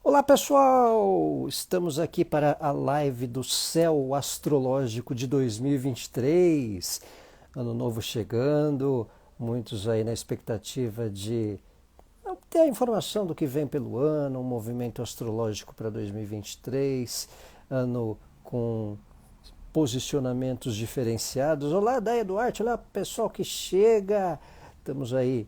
Olá pessoal, estamos aqui para a live do Céu Astrológico de 2023. Ano novo chegando, muitos aí na expectativa de obter a informação do que vem pelo ano, um movimento astrológico para 2023, ano com posicionamentos diferenciados. Olá, Daia Duarte, olá pessoal que chega. Estamos aí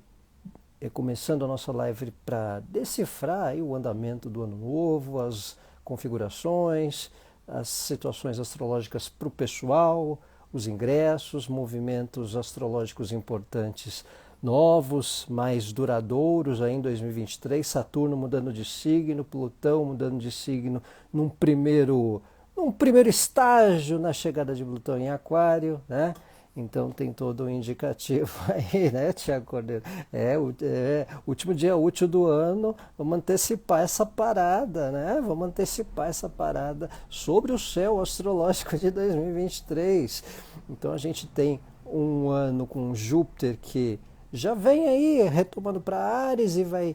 começando a nossa live para decifrar aí o andamento do ano novo, as configurações, as situações astrológicas para o pessoal, os ingressos, movimentos astrológicos importantes novos, mais duradouros aí em 2023, Saturno mudando de signo, Plutão mudando de signo num primeiro estágio na chegada de Plutão em Aquário, né? Então tem todo um indicativo aí, né, Tiago Cordeiro? Último dia útil do ano, vamos antecipar essa parada, né? Vamos antecipar essa parada sobre o céu astrológico de 2023. Então a gente tem um ano com Júpiter que já vem aí retomando para Áries e vai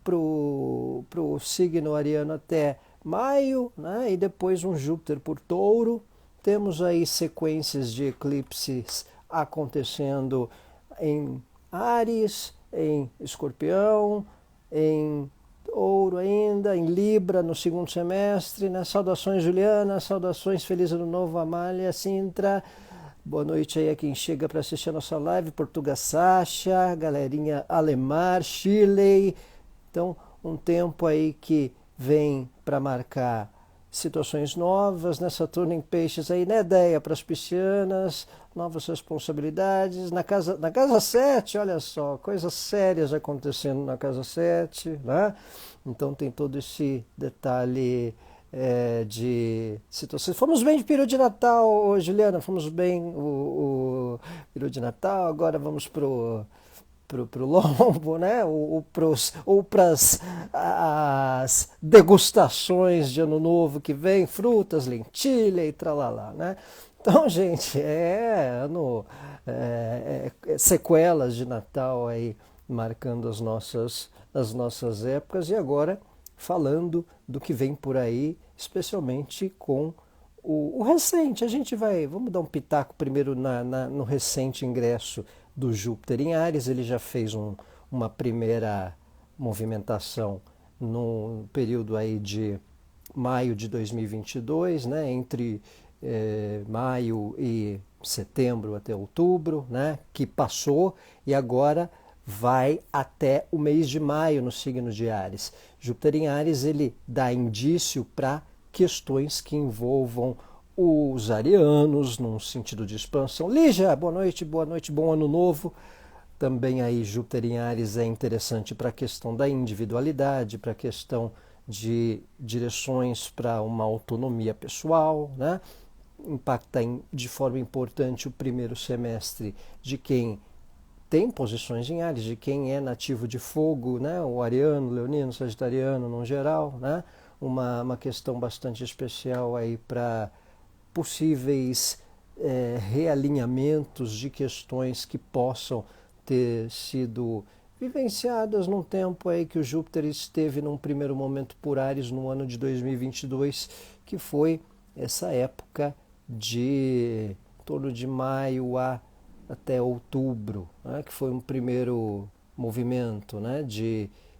pro signo ariano até maio, né? E depois um Júpiter por Touro. Temos aí sequências de eclipses acontecendo em Áries, em Escorpião, em Touro ainda, em Libra no segundo semestre, né? Saudações Juliana, saudações Feliz Ano Novo, Amália, Sintra. Boa noite aí a quem chega para assistir a nossa live, Portuga Sacha, galerinha Alemar, Chile. Então, um tempo aí que vem para marcar situações novas, né? Saturno em peixes aí, né, ideia para as piscianas, novas responsabilidades. Na casa 7, olha só, coisas sérias acontecendo na casa 7, né? Então tem todo esse detalhe de situações. Fomos bem de período de Natal, Juliana, fomos bem o período de Natal, agora vamos pro lombo, né? Ou para as degustações de ano novo que vem, frutas, lentilha e tralalá, né? Então, gente, sequelas de Natal aí marcando as nossas épocas e agora falando do que vem por aí, especialmente com o recente. Vamos dar um pitaco primeiro no recente ingresso do Júpiter em Áries. Ele já fez uma primeira movimentação no período aí de maio de 2022, né, entre maio e setembro até outubro, né, que passou e agora vai até o mês de maio no signo de Áries. Júpiter em Áries ele dá indício para questões que envolvam os arianos, num sentido de expansão. Lígia, boa noite, bom ano novo. Também aí Júpiter em Áries é interessante para a questão da individualidade, para a questão de direções para uma autonomia pessoal, né? Impacta de forma importante o primeiro semestre de quem tem posições em Áries, de quem é nativo de fogo, né? O ariano, leonino, sagitariano no geral, né? Uma questão bastante especial aí para possíveis realinhamentos de questões que possam ter sido vivenciadas num tempo aí que o Júpiter esteve num primeiro momento por Áries no ano de 2022, que foi essa época de em torno de maio até outubro, né, que foi um primeiro movimento, né,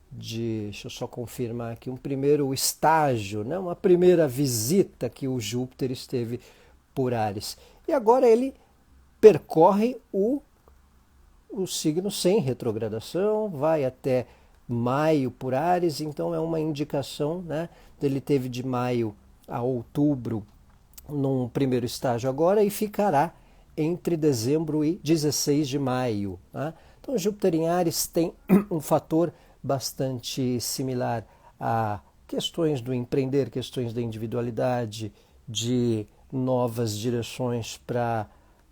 deixa eu só confirmar aqui, um primeiro estágio, né, uma primeira visita que o Júpiter esteve por Áries. E agora ele percorre o signo sem retrogradação, vai até maio por Áries, então é uma indicação, né? Ele teve de maio a outubro num primeiro estágio agora e ficará entre dezembro e 16 de maio. Né? Então Júpiter em Áries tem um fator bastante similar a questões do empreender, questões da individualidade, de novas direções para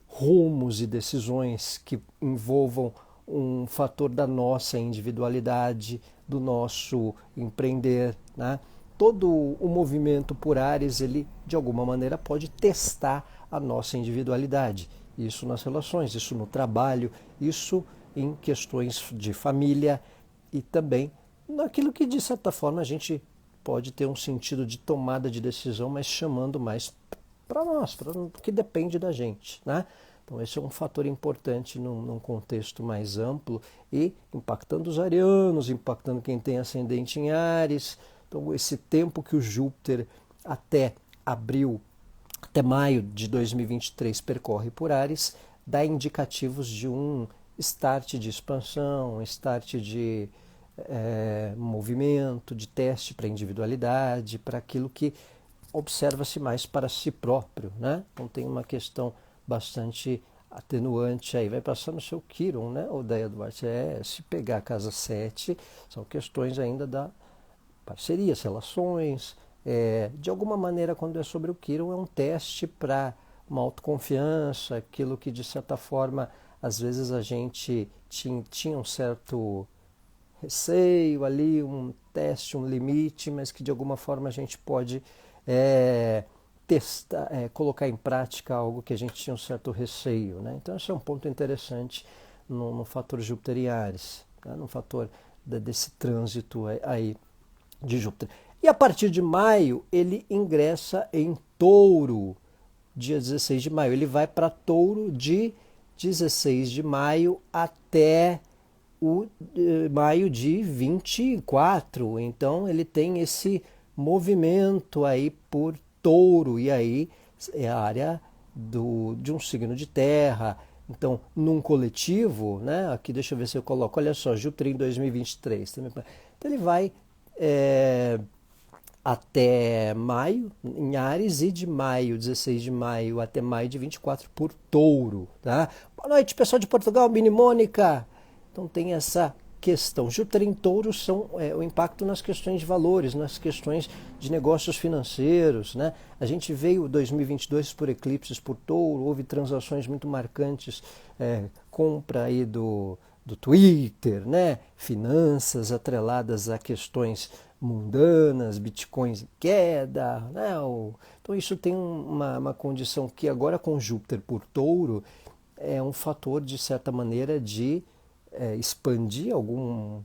rumos e decisões que envolvam um fator da nossa individualidade, do nosso empreender, né? Todo o movimento por Áries, ele de alguma maneira pode testar a nossa individualidade. Isso nas relações, isso no trabalho, isso em questões de família e também naquilo que de certa forma a gente pode ter um sentido de tomada de decisão, mas chamando mais para nós, porque depende da gente, né? Então esse é um fator importante num contexto mais amplo e impactando os arianos, impactando quem tem ascendente em Áries. Então esse tempo que o Júpiter até maio de 2023 percorre por Áries, dá indicativos de um start de expansão, um start de movimento, de teste para individualidade, para aquilo que observa-se mais para si próprio, né? Então tem uma questão bastante atenuante aí, vai passar no seu Quiron, né, Odeia Duarte? Se pegar a casa 7, são questões ainda da parcerias, relações, de alguma maneira quando é sobre o Quiron é um teste para uma autoconfiança, aquilo que de certa forma às vezes a gente tinha um certo receio ali, um teste, um limite, mas que de alguma forma a gente pode testar, colocar em prática algo que a gente tinha um certo receio, né? Então esse é um ponto interessante no fator Júpiter e Áries, né? No fator desse trânsito aí de Júpiter. E a partir de maio ele ingressa em Touro, dia 16 de maio. Ele vai para Touro de 16 de maio até o maio de 24. Então ele tem esse movimento aí por Touro, e aí é a área de um signo de terra. Então, num coletivo, né? Aqui deixa eu ver se eu coloco, olha só, Júpiter em 2023. Então ele vai até maio em Áries e de maio, 16 de maio até maio de 24 por Touro, tá? Boa noite, pessoal de Portugal, Mini Mônica. Então tem essa questão. Júpiter em Touro são o impacto nas questões de valores, nas questões de negócios financeiros, né? A gente veio 2022 por eclipses por Touro, houve transações muito marcantes, compra aí do Twitter, né? Finanças atreladas a questões mundanas, bitcoins em queda, né? Então isso tem uma condição que agora com Júpiter por Touro é um fator de certa maneira de expandir alguma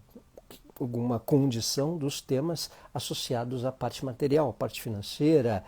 condição dos temas associados à parte material, à parte financeira,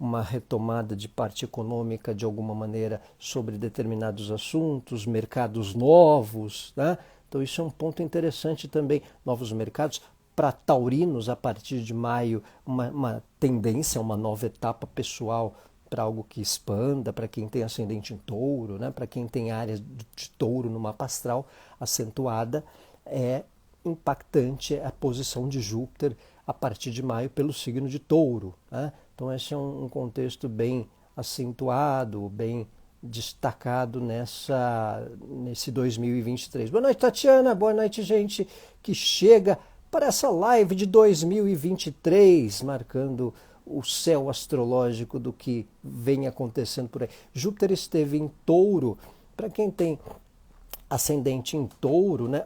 uma retomada de parte econômica de alguma maneira sobre determinados assuntos, mercados novos, né? Então isso é um ponto interessante também, novos mercados. Para taurinos, a partir de maio, uma tendência, uma nova etapa pessoal para algo que expanda, para quem tem ascendente em touro, né? Para quem tem áreas de touro no mapa astral acentuada, é impactante a posição de Júpiter a partir de maio pelo signo de touro, né? Então esse é um contexto bem acentuado, bem destacado nesse 2023. Boa noite, Tatiana, boa noite, gente que chega para essa live de 2023, marcando o céu astrológico do que vem acontecendo por aí. Júpiter esteve em Touro. Para quem tem ascendente em Touro, né,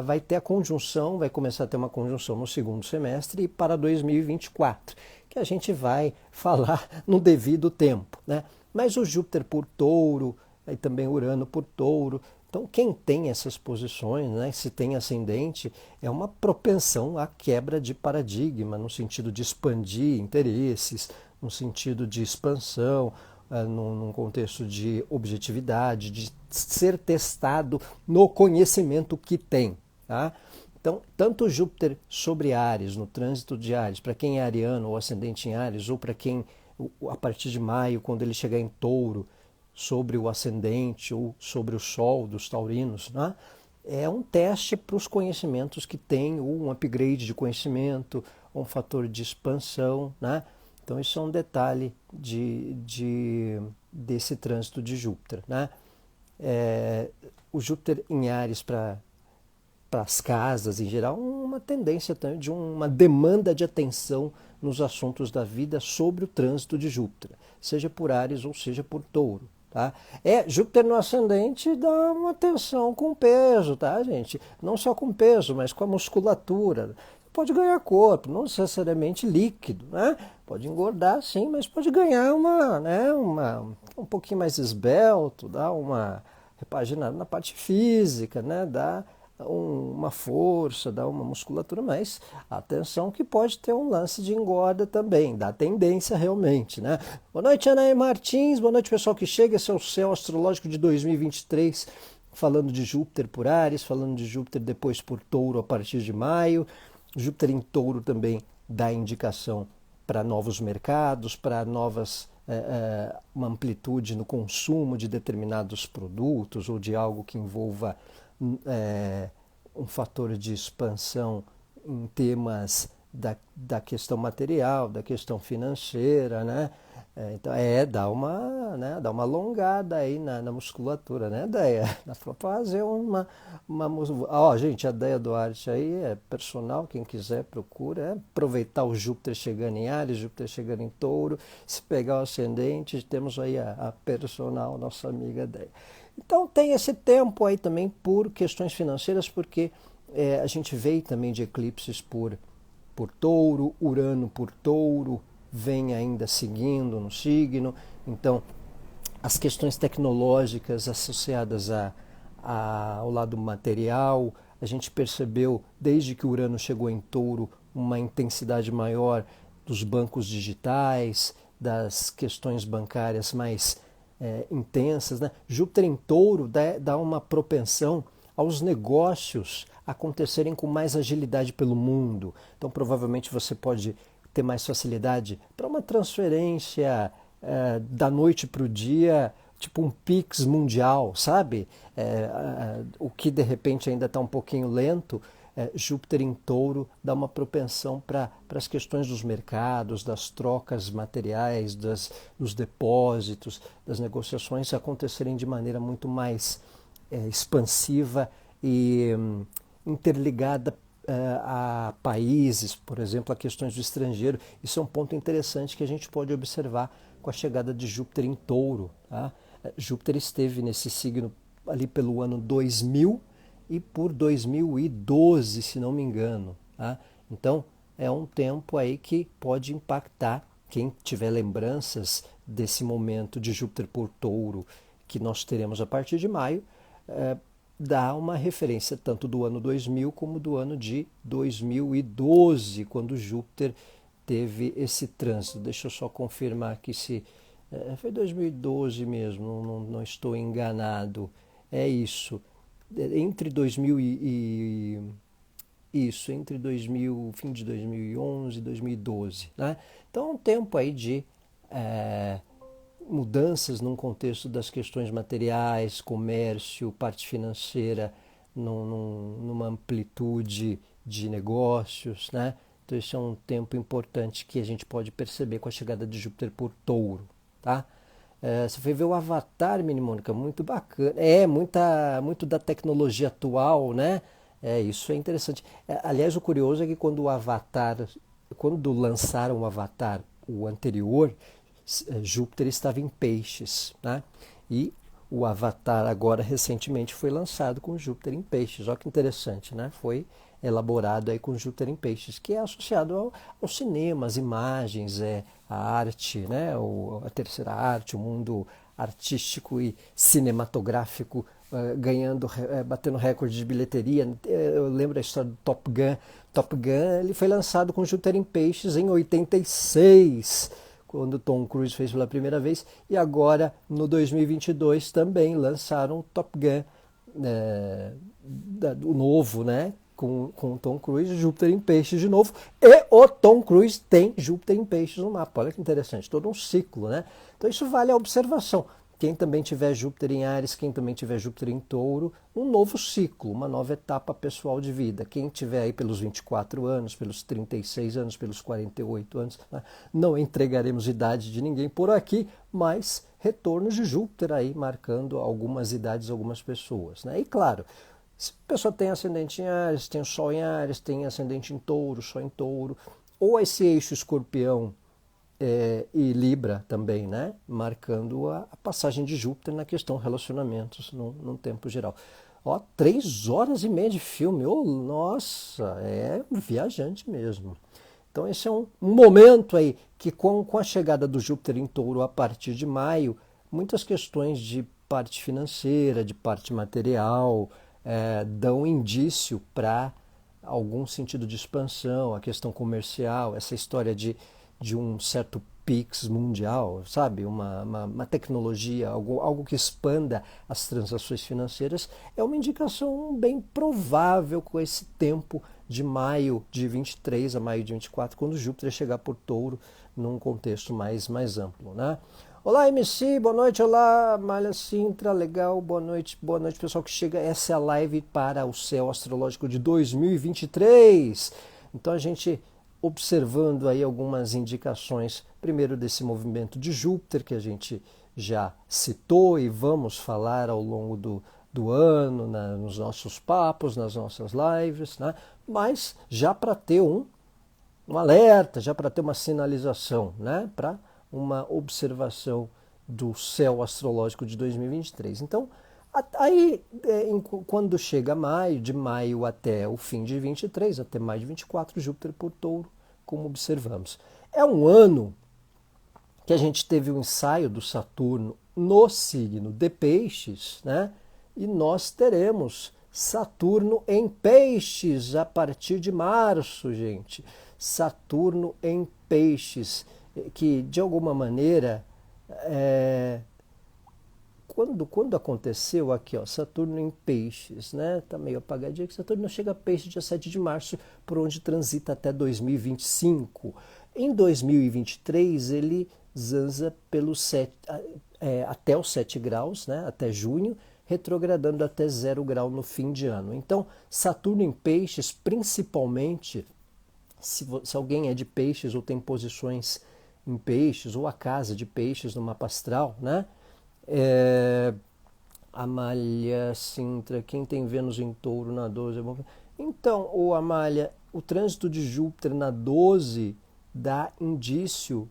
vai ter a conjunção, vai começar a ter uma conjunção no segundo semestre e para 2024, que a gente vai falar no devido tempo, né? Mas o Júpiter por Touro, aí também Urano por Touro. Então, quem tem essas posições, né, se tem ascendente, é uma propensão à quebra de paradigma, no sentido de expandir interesses, no sentido de expansão, num contexto de objetividade, de ser testado no conhecimento que tem, tá? Então, tanto Júpiter sobre Áries, no trânsito de Áries, para quem é ariano ou ascendente em Áries, ou para quem, a partir de maio, quando ele chegar em Touro, sobre o ascendente ou sobre o sol dos taurinos, né? É um teste para os conhecimentos que tem, ou um upgrade de conhecimento, ou um fator de expansão, né? Então isso é um detalhe desse trânsito de Júpiter, né? O Júpiter em Áries para as casas em geral, uma tendência também de uma demanda de atenção nos assuntos da vida sobre o trânsito de Júpiter, seja por Áries ou seja por Touro. Tá? Júpiter no ascendente dá uma tensão com peso, tá, gente? Não só com peso, mas com a musculatura. Pode ganhar corpo, não necessariamente líquido, né? Pode engordar sim, mas pode ganhar um pouquinho mais esbelto, dar uma repaginada na parte física, né? Dá uma força, dá uma musculatura, mas atenção que pode ter um lance de engorda também, dá tendência realmente, né? Boa noite, Anaí Martins, boa noite, pessoal que chega, esse é o céu astrológico de 2023, falando de Júpiter por Áries, falando de Júpiter depois por Touro a partir de maio. Júpiter em Touro também dá indicação para novos mercados, para uma amplitude no consumo de determinados produtos ou de algo que envolva um fator de expansão em temas da questão material, da questão financeira, né? Então, dá uma alongada aí na musculatura, né, Deia? Dá para fazer Ó, gente, a Deia Duarte aí é personal, quem quiser procura, aproveitar o Júpiter chegando em Áries, Júpiter chegando em Touro, se pegar o ascendente, temos aí a personal, nossa amiga Deia. Então tem esse tempo aí também por questões financeiras, porque a gente veio também de eclipses por Touro, Urano por Touro, vem ainda seguindo no signo, então as questões tecnológicas associadas ao lado material, a gente percebeu desde que Urano chegou em Touro uma intensidade maior dos bancos digitais, das questões bancárias mais intensas, né? Júpiter em Touro dá uma propensão aos negócios acontecerem com mais agilidade pelo mundo. Então provavelmente você pode ter mais facilidade para uma transferência da noite para o dia, tipo um Pix mundial, sabe? O que de repente ainda está um pouquinho lento, Júpiter em Touro dá uma propensão para as questões dos mercados, das trocas materiais, dos depósitos, das negociações acontecerem de maneira muito mais expansiva e interligada a países, por exemplo, a questões do estrangeiro. Isso é um ponto interessante que a gente pode observar com a chegada de Júpiter em Touro. Tá? Júpiter esteve nesse signo ali pelo ano 2000 e por 2012, se não me engano. Tá? Então, é um tempo aí que pode impactar quem tiver lembranças desse momento de Júpiter por Touro que nós teremos a partir de maio, dá uma referência tanto do ano 2000 como do ano de 2012, quando Júpiter teve esse trânsito. Deixa eu só confirmar aqui se foi 2012 mesmo, não estou enganado. É isso. Entre 2000 entre 2000, fim de 2011 e 2012. Né? Então é um tempo aí de mudanças num contexto das questões materiais, comércio, parte financeira, numa amplitude de negócios, né? Então esse é um tempo importante que a gente pode perceber com a chegada de Júpiter por Touro, tá? Você foi ver o Avatar, Mini Mônica, muito bacana. Muito da tecnologia atual, né? Isso é interessante. Aliás, o curioso é que quando lançaram o Avatar, o anterior, Júpiter estava em Peixes, né? E o Avatar agora recentemente foi lançado com Júpiter em Peixes. Olha que interessante, né? Foi elaborado aí com Júpiter em Peixes, que é associado ao cinema, às imagens, a arte, né? A terceira arte, o mundo artístico e cinematográfico batendo recorde de bilheteria. Eu lembro da história do Top Gun. Top Gun ele foi lançado com Júpiter em Peixes em 86, quando Tom Cruise fez pela primeira vez, e agora no 2022 também lançaram Top Gun, o novo, né? Com Tom Cruise, Júpiter em Peixes de novo, e o Tom Cruise tem Júpiter em Peixes no mapa. Olha que interessante, todo um ciclo, né? Então isso vale a observação. Quem também tiver Júpiter em Áries, quem também tiver Júpiter em Touro, um novo ciclo, uma nova etapa pessoal de vida. Quem tiver aí pelos 24 anos, pelos 36 anos, pelos 48 anos, né? Não entregaremos idade de ninguém por aqui, mas retorno de Júpiter aí marcando algumas idades, algumas pessoas, né? E claro, se a pessoa tem ascendente em Áries, tem o Sol em Áries, tem ascendente em Touro, Sol em Touro, ou esse eixo Escorpião e Libra também, né? Marcando a passagem de Júpiter na questão relacionamentos num tempo geral. Ó, 3 horas e meia de filme, nossa, é viajante mesmo. Então esse é um momento aí que com a chegada do Júpiter em Touro a partir de maio, muitas questões de parte financeira, de parte material, dão indício para algum sentido de expansão, a questão comercial, essa história de um certo PIX mundial, sabe? Uma tecnologia, algo que expanda as transações financeiras, é uma indicação bem provável com esse tempo de maio de 23 a maio de 24, quando Júpiter chegar por Touro, num contexto mais amplo, né? Olá, MC, boa noite, olá, Malha Sintra, legal, boa noite, pessoal que chega. Essa é a live para o céu astrológico de 2023. Então a gente observando aí algumas indicações, primeiro desse movimento de Júpiter, que a gente já citou e vamos falar ao longo do ano, nos nossos papos, nas nossas lives, né? Mas já para ter um alerta, já para ter uma sinalização, né? Para uma observação do céu astrológico de 2023. Então, aí, quando chega maio, de maio até o fim de 23, até maio de 24, Júpiter por Touro, como observamos. É um ano que a gente teve o ensaio do Saturno no signo de Peixes, né? E nós teremos Saturno em Peixes a partir de março, gente. Saturno em Peixes, que de alguma maneira, quando aconteceu aqui, ó, Saturno em Peixes, né? Tá meio apagadinho, que Saturno chega a Peixes dia 7 de março, por onde transita até 2025. Em 2023, ele zanza até os 7 graus, né? Até junho, retrogradando até 0 grau no fim de ano. Então, Saturno em Peixes, principalmente, se alguém é de Peixes ou tem posições em Peixes, ou a casa de Peixes no mapa astral, né? Amália Sintra, quem tem Vênus em Touro na 12 é bom. Então, Amália, o trânsito de Júpiter na 12 dá indício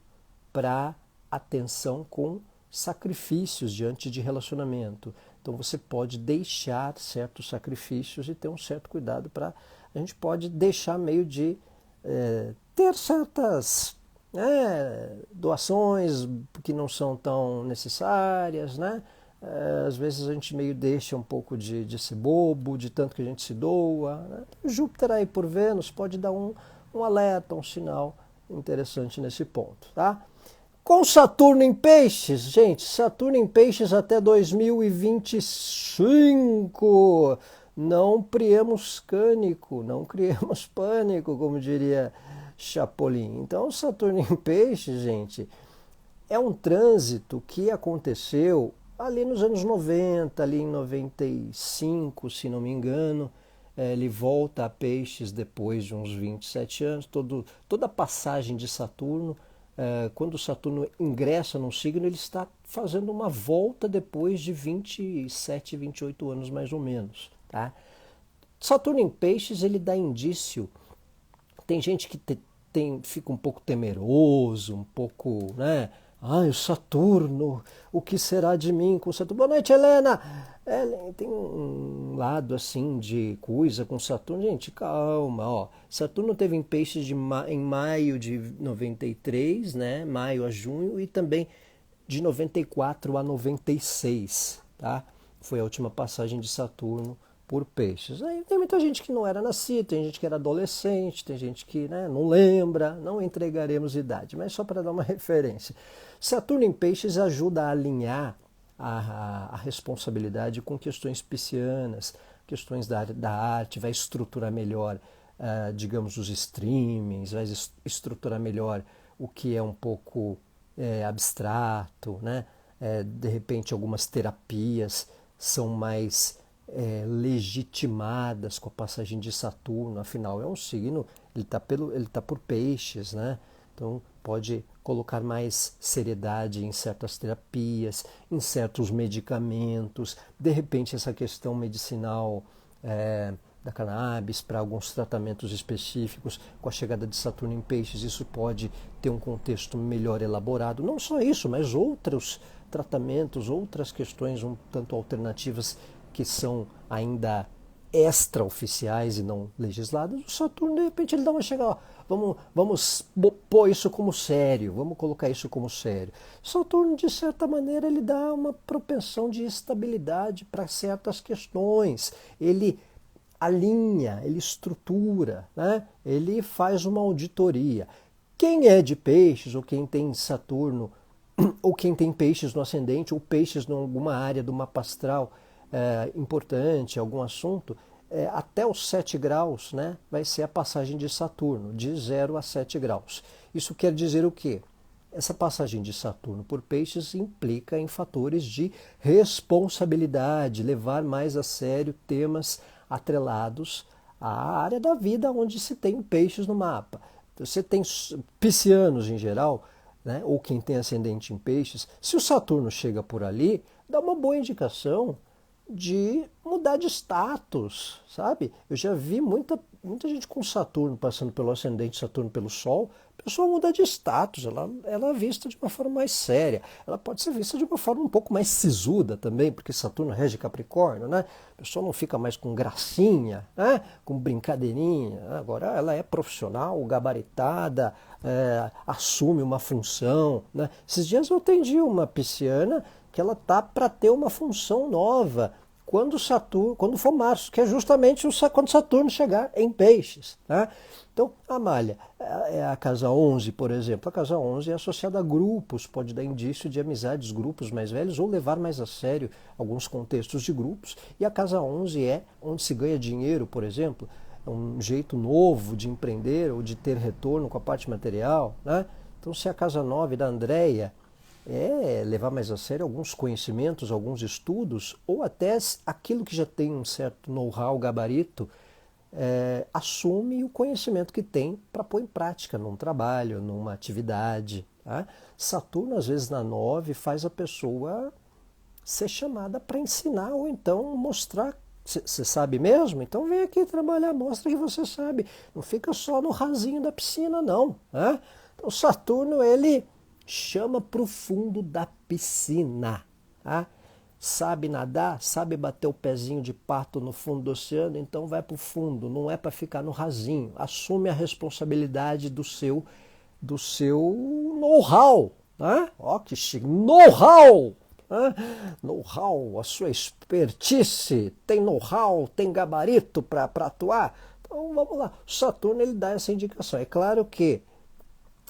para atenção com sacrifícios diante de relacionamento. Então você pode deixar certos sacrifícios e ter um certo cuidado para... A gente pode deixar meio de ter certas doações que não são tão necessárias, né? Às vezes a gente meio deixa um pouco de ser bobo, de tanto que a gente se doa, né? Júpiter aí por Vênus pode dar um alerta, um sinal interessante nesse ponto, tá? Com Saturno em Peixes, gente, Saturno em Peixes até 2025. Não criemos pânico, como diria Chapolin. Então, Saturno em Peixes, gente, é um trânsito que aconteceu ali nos anos 90, ali em 95, se não me engano. Ele volta a Peixes depois de uns 27 anos. Toda a passagem de Saturno, quando Saturno ingressa num signo, ele está fazendo uma volta depois de 27, 28 anos mais ou menos. Tá? Saturno em Peixes, ele dá indício. Tem gente que fica um pouco temeroso, um pouco, né? Ai, o Saturno, o que será de mim com Saturno? Boa noite, Helena! Tem um lado assim de coisa com Saturno. Gente, calma, ó. Saturno teve em Peixes em maio de 93, né? Maio a junho, e também de 94 a 96, tá? Foi a última passagem de Saturno por Peixes. Aí tem muita gente que não era nascida, tem gente que era adolescente, tem gente que, né, não lembra, não entregaremos idade, mas só para dar uma referência. Saturno em Peixes ajuda a alinhar a responsabilidade com questões piscianas, questões da arte, vai estruturar melhor, digamos, os streamings, vai estruturar melhor o que é um pouco abstrato, né? De repente algumas terapias são mais legitimadas com a passagem de Saturno, afinal é um signo, ele tá por Peixes, né? Então pode colocar mais seriedade em certas terapias, em certos medicamentos, de repente essa questão medicinal da cannabis para alguns tratamentos específicos, com a chegada de Saturno em Peixes, isso pode ter um contexto melhor elaborado. Não só isso, mas outros tratamentos, outras questões um tanto alternativas que são ainda extraoficiais e não legisladas, o Saturno, de repente, ele dá uma chegada, vamos pôr isso como sério, vamos colocar isso como sério. Saturno, de certa maneira, ele dá uma propensão de estabilidade para certas questões, ele alinha, ele estrutura, né? Ele faz uma auditoria. Quem é de peixes, ou quem tem Saturno, ou quem tem peixes no ascendente, ou peixes em alguma área do mapa astral importante, algum assunto, até os 7 graus, né, vai ser a passagem de Saturno, de 0 a 7 graus. Isso quer dizer o quê? Essa passagem de Saturno por peixes implica em fatores de responsabilidade, levar mais a sério temas atrelados à área da vida onde se tem peixes no mapa. Você tem piscianos em geral, né, ou quem tem ascendente em peixes, se o Saturno chega por ali, dá uma boa indicação de mudar de status, sabe? Eu já vi muita gente com Saturno passando pelo ascendente, Saturno pelo Sol, a pessoa muda de status, ela é vista de uma forma mais séria, ela pode ser vista de uma forma um pouco mais sisuda também, porque Saturno rege Capricórnio, né? A pessoa não fica mais com gracinha, né? Com brincadeirinha, né? Agora ela é profissional, gabaritada, assume uma função, né? Esses dias eu atendi uma pisciana que ela tá para ter uma função nova quando for março, que é justamente quando Saturno chegar em peixes. Tá? Então, Amália, a casa 11, por exemplo, a casa 11 é associada a grupos, pode dar indício de amizades, grupos mais velhos, ou levar mais a sério alguns contextos de grupos. E a casa 11 é onde se ganha dinheiro, por exemplo, é um jeito novo de empreender ou de ter retorno com a parte material. Né? Então, se a casa 9 da Andréia levar mais a sério alguns conhecimentos, alguns estudos, ou até aquilo que já tem um certo know-how, gabarito, assume o conhecimento que tem para pôr em prática num trabalho, numa atividade. Tá? Saturno, às vezes, na 9, faz a pessoa ser chamada para ensinar ou então mostrar. Você sabe mesmo? Então vem aqui trabalhar, mostra que você sabe. Não fica só no rasinho da piscina, não. Tá? Então, Saturno, ele chama para o fundo da piscina. Tá? Sabe nadar, sabe bater o pezinho de pato no fundo do oceano, então vai para o fundo, não é para ficar no rasinho. Assume a responsabilidade do seu know-how. Tá? Ó, que chique! Know-how! Tá? Know-how, a sua expertise, tem know-how, tem gabarito para atuar. Então vamos lá. O Saturno, ele dá essa indicação. É claro que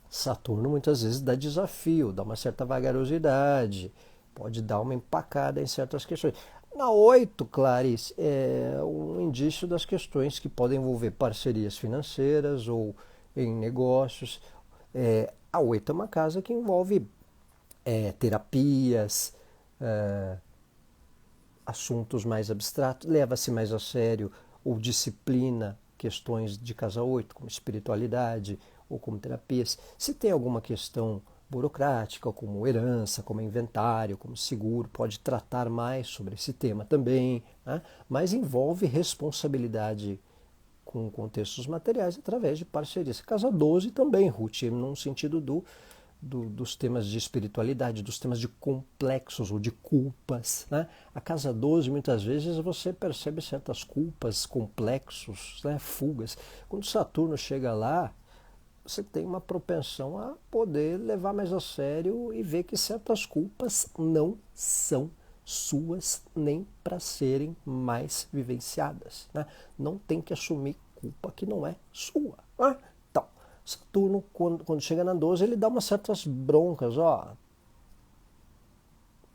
Saturno muitas vezes dá desafio, dá uma certa vagarosidade, pode dar uma empacada em certas questões. Na 8, Clarice, é um indício das questões que podem envolver parcerias financeiras ou em negócios. A 8 é uma casa que envolve terapias, assuntos mais abstratos, leva-se mais a sério ou disciplina questões de casa 8, como espiritualidade, ou como terapias. Se tem alguma questão burocrática, como herança, como inventário, como seguro, pode tratar mais sobre esse tema também, né? Mas envolve responsabilidade com contextos materiais através de parcerias. Casa 12 também, Ruth, num sentido dos temas de espiritualidade, dos temas de complexos ou de culpas. Né? A casa 12, muitas vezes, você percebe certas culpas, complexos, né? Fugas. Quando Saturno chega lá, você tem uma propensão a poder levar mais a sério e ver que certas culpas não são suas nem para serem mais vivenciadas. Né? Não tem que assumir culpa que não é sua. Né? Então, Saturno, quando chega na 12, ele dá umas certas broncas. Ó,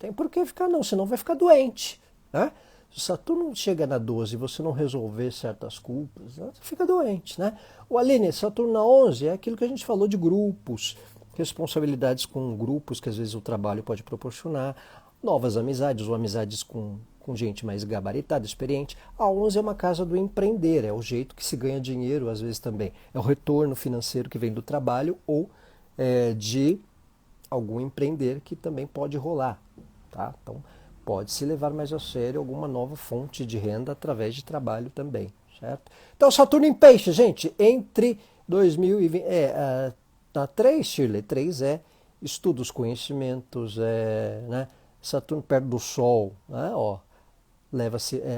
tem por que ficar não, senão vai ficar doente. Né? Se Saturno chega na 12 e você não resolver certas culpas, né, você fica doente. Né? O Aline, Saturno na 11 é aquilo que a gente falou de grupos, responsabilidades com grupos que às vezes o trabalho pode proporcionar, novas amizades ou amizades com gente mais gabaritada, experiente. A 11 é uma casa do empreender, é o jeito que se ganha dinheiro às vezes também. É o retorno financeiro que vem do trabalho ou de algum empreender que também pode rolar. Tá? Então, pode-se levar mais a sério alguma nova fonte de renda através de trabalho também, certo? Então, Saturno em peixe, gente, entre 2020... na 3, Shirley, 3 é estudos, conhecimentos, né? Saturno perto do Sol, né? Ó,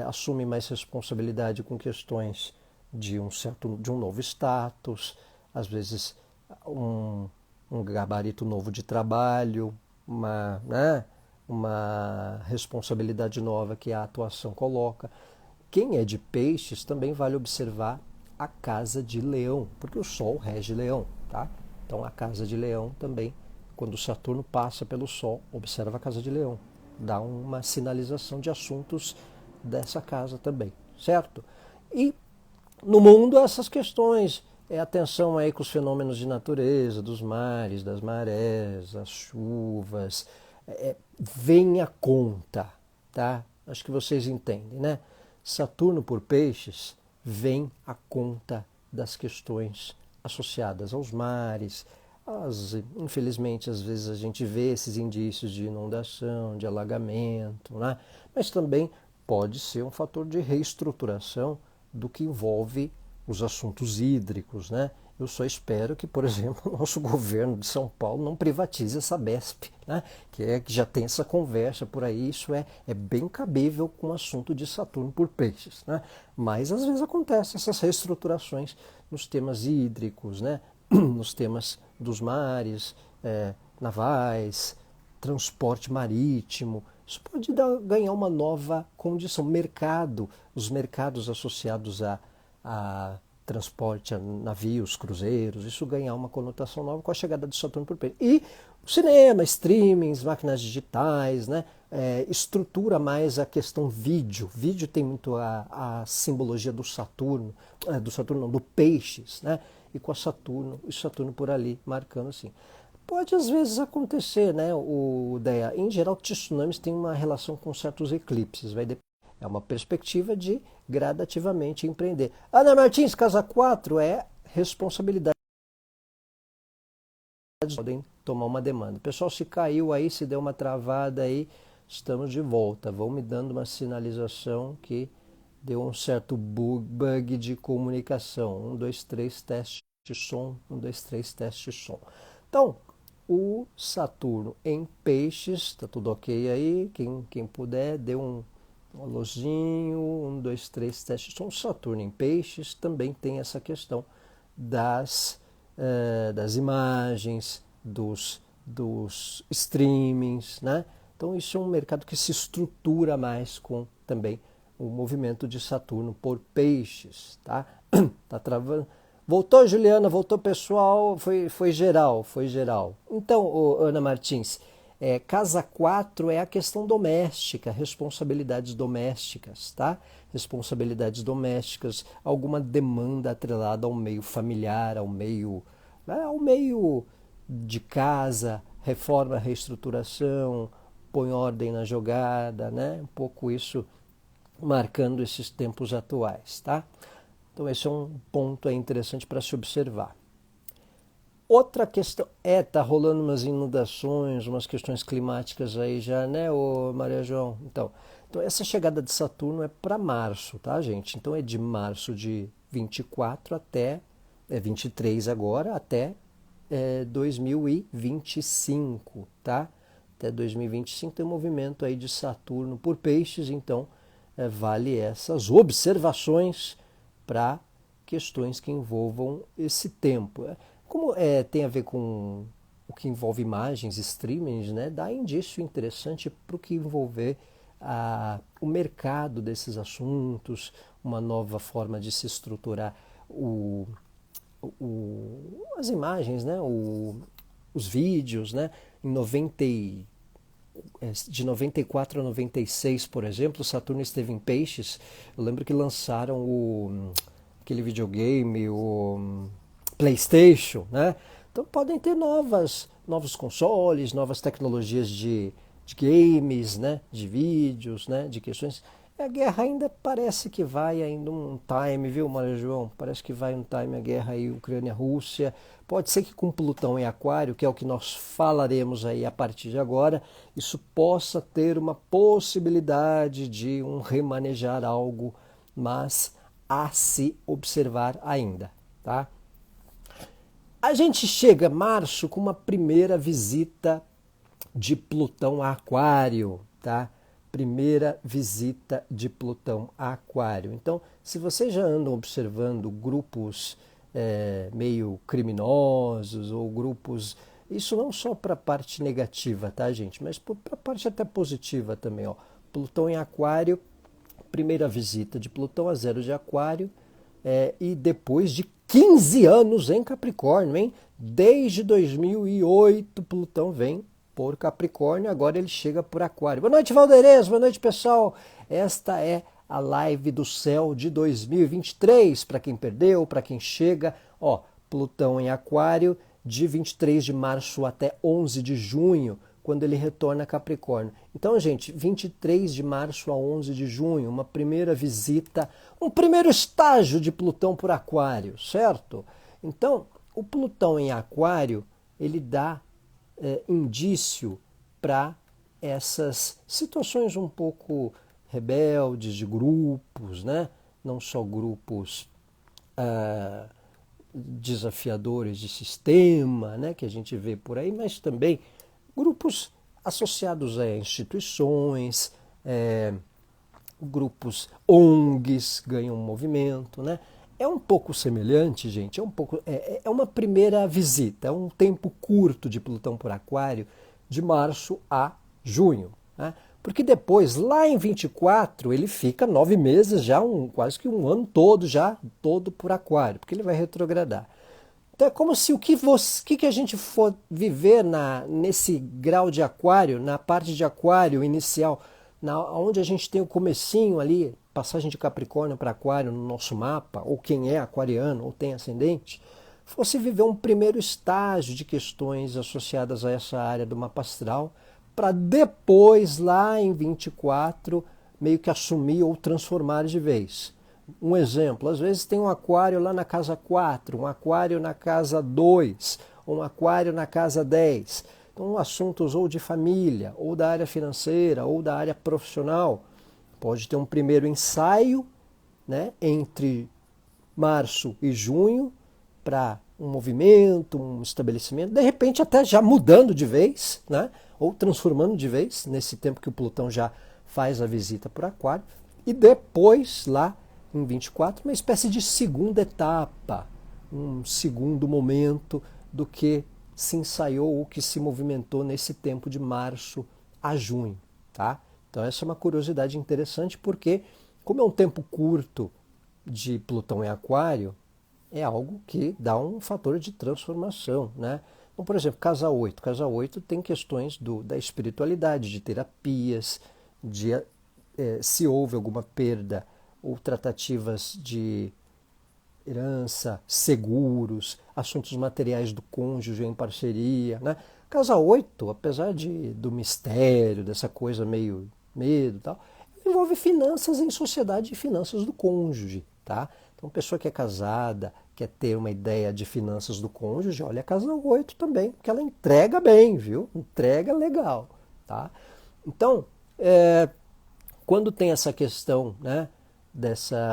assume mais responsabilidade com questões de um novo status, às vezes um gabarito novo de trabalho, uma responsabilidade nova que a atuação coloca. Quem é de peixes também vale observar a casa de Leão, porque o Sol rege Leão, tá? Então a casa de Leão também, quando Saturno passa pelo Sol, observa a casa de Leão, dá uma sinalização de assuntos dessa casa também, certo? E no mundo essas questões, atenção aí com os fenômenos de natureza, dos mares, das marés, as chuvas, vem a conta, tá? Acho que vocês entendem, né? Saturno por peixes vem a conta das questões associadas aos mares. Infelizmente, às vezes a gente vê esses indícios de inundação, de alagamento, né? Mas também pode ser um fator de reestruturação do que envolve os assuntos hídricos, né? Eu só espero que, por exemplo, o nosso governo de São Paulo não privatize essa Sabesp, né? Que já tem essa conversa por aí, isso é bem cabível com o assunto de Saturno por peixes, né? Mas às vezes acontecem essas reestruturações nos temas hídricos, né? Nos temas dos mares, navais, transporte marítimo. Isso pode ganhar uma nova condição. Os mercados associados a transporte, a navios, cruzeiros, isso ganhar uma conotação nova com a chegada de Saturno por peixes. E o cinema, streamings, máquinas digitais, né? Estrutura mais a questão vídeo. Vídeo tem muito a simbologia do Saturno, do peixes, né? E com o Saturno por ali, marcando assim. Pode às vezes acontecer, né? Em geral, tsunamis têm uma relação com certos eclipses. É uma perspectiva de gradativamente empreender. Ana Martins, casa 4 é responsabilidade. Podem tomar uma demanda. Pessoal, se caiu aí, se deu uma travada aí, estamos de volta. Vão me dando uma sinalização que deu um certo bug de comunicação. 1, 2, 3, teste som. 1, 2, 3, teste som. Então, o Saturno em peixes, está tudo ok aí? Quem puder, dê um alôzinho. 1, 2, 3, teste som. Saturno em peixes também tem essa questão das imagens, dos streamings, né? Então isso é um mercado que se estrutura mais com também o movimento de Saturno por peixes, tá? Tá travando. Voltou, Juliana, voltou, pessoal, foi geral. Então, Ana Martins, casa 4 é a questão doméstica, responsabilidades domésticas, tá? Responsabilidades domésticas, alguma demanda atrelada ao meio familiar, ao meio de casa, reforma, reestruturação, põe ordem na jogada, né? Um pouco isso marcando esses tempos atuais, tá? Então esse é um ponto interessante para se observar. Outra questão, tá rolando umas inundações, umas questões climáticas aí já, né, Maria João? Então essa chegada de Saturno é para março, tá, gente? Então é de março de 24 até 23 agora, até 2025, tá? Até 2025 tem um movimento aí de Saturno por peixes, então vale essas observações para questões que envolvam esse tempo. Como tem a ver com o que envolve imagens, streamings, né, dá indício interessante para o que envolver o mercado desses assuntos, uma nova forma de se estruturar as imagens, né, os vídeos, né, de 94 a 96, por exemplo, Saturno esteve em peixes. Eu lembro que lançaram aquele videogame, o PlayStation, né? Então podem ter novos consoles, novas tecnologias de games, né? De vídeos, né? De questões. A guerra ainda parece que vai ainda um time, viu, Maria João? Parece que vai um time a guerra aí, Ucrânia-Rússia. Pode ser que com Plutão em Aquário, que é o que nós falaremos aí a partir de agora, isso possa ter uma possibilidade de remanejar algo, mas a se observar ainda, tá? A gente chega em março com uma primeira visita de Plutão a Aquário, tá? primeira visita de Plutão a Aquário. Então, se vocês já andam observando grupos meio criminosos ou grupos... Isso não só para a parte negativa, tá, gente? Mas para a parte até positiva também, ó. Plutão em Aquário, primeira visita de Plutão a zero de Aquário, e depois de 15 anos em Capricórnio, hein? Desde 2008, Plutão vem por Capricórnio, agora ele chega por Aquário. Boa noite, Valderez, boa noite, pessoal. Esta é a live do céu de 2023, para quem perdeu, para quem chega. Ó, Plutão em Aquário, de 23 de março até 11 de junho, quando ele retorna a Capricórnio. Então, gente, 23 de março a 11 de junho, uma primeira visita, um primeiro estágio de Plutão por Aquário, certo? Então, o Plutão em Aquário, ele dá indício para essas situações um pouco rebeldes de grupos, né? Não só grupos desafiadores de sistema, né? Que a gente vê por aí, mas também grupos associados a instituições, grupos ONGs ganham movimento, né? É um pouco semelhante, gente, é uma primeira visita, é um tempo curto de Plutão por Aquário, de março a junho, né? Porque depois, lá em 24, ele fica 9 meses, já quase que um ano todo, já todo por Aquário, porque ele vai retrogradar. Então é como se o que a gente for viver nesse grau de Aquário, na parte de Aquário inicial, onde a gente tem o comecinho ali, passagem de Capricórnio para Aquário no nosso mapa, ou quem é aquariano, ou tem ascendente, fosse viver um primeiro estágio de questões associadas a essa área do mapa astral, para depois, lá em 24, meio que assumir ou transformar de vez. Um exemplo, às vezes tem um aquário lá na casa 4, um aquário na casa 2, um aquário na casa 10. Então, assuntos ou de família, ou da área financeira, ou da área profissional. Pode ter um primeiro ensaio, né, entre março e junho, para um movimento, um estabelecimento, de repente até já mudando de vez, né, ou transformando de vez, nesse tempo que o Plutão já faz a visita por Aquário, e depois, lá em 24, uma espécie de segunda etapa, um segundo momento do que se ensaiou ou que se movimentou nesse tempo de março a junho, tá? Então essa é uma curiosidade interessante porque, como é um tempo curto de Plutão em Aquário, é algo que dá um fator de transformação, né? Então, por exemplo, casa 8. Casa 8 tem questões da espiritualidade, de terapias, se houve alguma perda ou tratativas de herança, seguros, assuntos materiais do cônjuge em parceria, né? Casa 8, apesar do mistério, dessa coisa meio medo e tal, envolve finanças em sociedade e finanças do cônjuge, tá? Então, pessoa que é casada, quer ter uma ideia de finanças do cônjuge, olha a casa 8 também, porque ela entrega bem, viu? Entrega legal, tá? Então, quando tem essa questão, né,